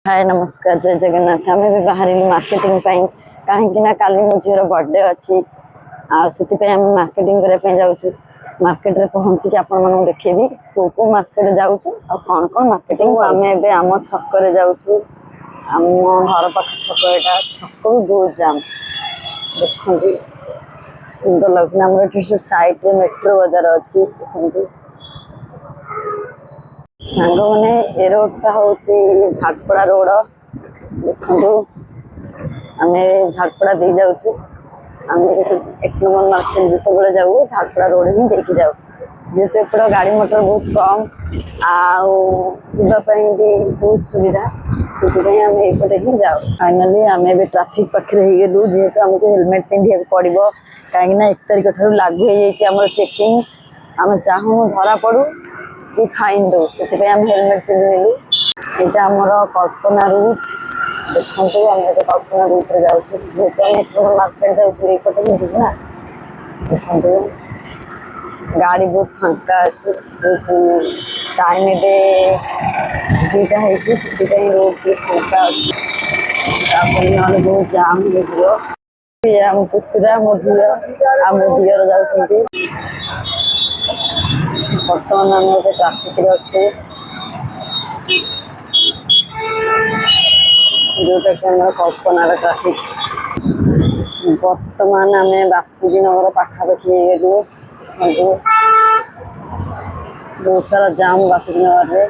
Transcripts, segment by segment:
हाय नमस्कार जय जगन्नाथ आम भी बाहर मार्केटिंग कहीं काली मो झीर बर्थडे अच्छी आम मार्केटिंग करने जाऊँ मार्केट रे पहुँची आपण मानक देखेबी को मार्केट जाऊँ कौन कौन मार्केटिंग आम एबे आम छक जाऊँ आम घर पाख छक एटा छक भी बहुत जाम देखो सुंदर लगे साइड रे मेट्रो बाजार अच्छी देखते सांग मैंने ए रोडटा हूँ झाटपड़ा रोड देखु आम झाटपड़ा दे जाऊँ आम एक नंबर मार्केट जिते जाऊ झाटपड़ा रोड ही देखी जाऊ जेहेतु एपट गाड़ी मोटर बहुत कम आवाई भी बहुत सुविधा से आम एपटे ही जाऊ फाइनाली आम ए ट्राफिक पाखे गलु जेहेतु आमको हेलमेट पिंधा पड़ो कहीं 1 तारिख ठार लागू हो चेकिंग आम चाहूँ धरा पड़ू कि फाइन दो से हेलमेट पिंधेलु यहाँ आमर कल्पना रूट देखो आम कल्पना रूट रे जाऊँ जेहेतु आम एक मार्केट जाऊँ यपटे भी जीव ना देखो गाड़ी बहुत फांका अच्छे जेहेतु टाइम ए 2टा होती रोड भी फांका अच्छी ना बहुत जाम हो आम पुतुरा मो झी आ मो दियर जाऊँ बर्तमान आम गोटे ट्राफिक अच्छे जोटा कि आम कल्पनार ट्राफिक बर्तमान आम बापूजी नगर पाखापाखि गलु बहुत सारा जाम बापूजी नगर रे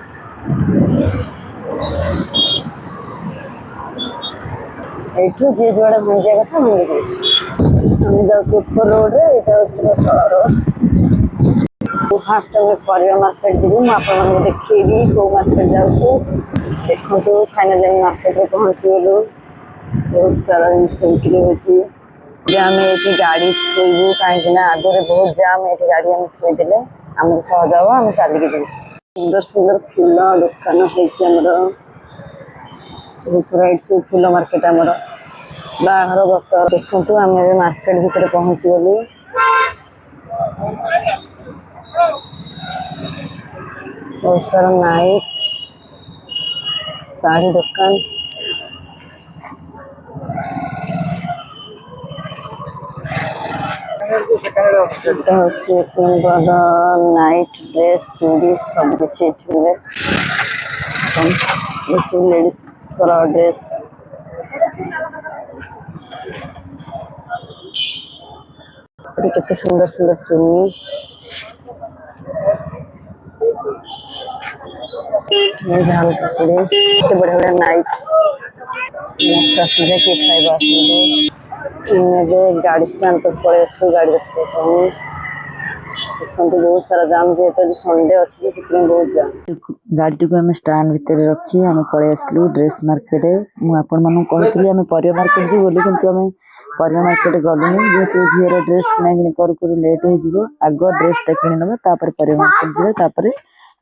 एठू जी जुआड़े भांगिया कथा भांगी आम जाऊँ ऊपर रोड रे यहाँ तल रोड फास्ट आम परिया मार्केट जीव मुझे देखी कौ मार्केट जाऊँ देखो फाइनाल मार्केट रे पहुँची गलु बहुत सारा जिन बिक्री होती आम ये गाड़ी थोबू कहीं आगे बहुत जाम ये गाड़ी आम थोदेले आमको सहज हम आम चलिकी जीव सुंदर सुंदर फूल दुकान होमर बहुत सारा सब फूल मार्केट आमर बाहर व्रत देखु आम मार्केट भितर पहुँची गलु बहुत सारा नाइट साड़ी दुकान एक नंबर नाइट ड्रेस चूड़ी सब कुछ मिले लेडीज ड्रेस केते सुंदर सुंदर चुन्नी झाल कपड़े केते बढ़िया बढ़िया नाइट सीधा किए खाइबा आसलु गाड़ी स्टैंड पर पड़े आसलु गाड़ी रखा देखो बहुत सारा जाम जेहेतु आज संडे अच्छी से बहुत जाम गाड़ी को आम स्टैंड भितर रखी आम पलि आसलु ड्रेस मार्केट मुझे कहती आम परिया मार्केट जी बोली कि आम परिया मार्केट गलुनी जेहेतु झीर ड्रेस किना कि करू लेट हो आग ड्रेसटा कि नवा परिया मार्केट जापर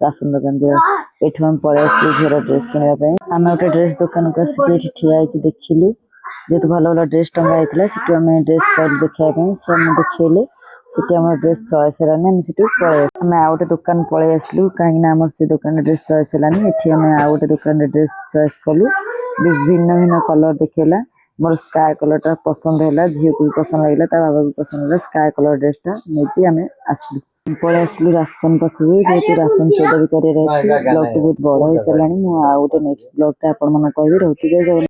राशन दुकान जावा एठू आम पलि आसलु झीर ड्रेस किनापी आम गोटे ड्रेस दुकान को आसिक ठिया देखिलु जेहेतु भल भल ड्रेस टंगा होता है आम ड्रेस देखापी से देखले सीटी आम ड्रेस चॉइस है पलि आम आउ गोटे दुकान पलि आसलु कहीं आम से दुकान ड्रेस चॉइस है आम आउ गोटे दुकान ड्रेस चॉइस कलु भिन्न भिन्न कलर देखला मोर स्काय कलर पसंद है झील को भी पसंद लगे बाबा भी पसंद है स्काय कलर ड्रेसटा नहीं आम आसलु पलि आसलु राशन पाखक जेहेतु राशन सौदा भी कर ब्लॉग बहुत बड़ हो सारे मुझे गोटे नेक्स्ट ब्लॉग आप कह रोचे जय जगन्नाथ।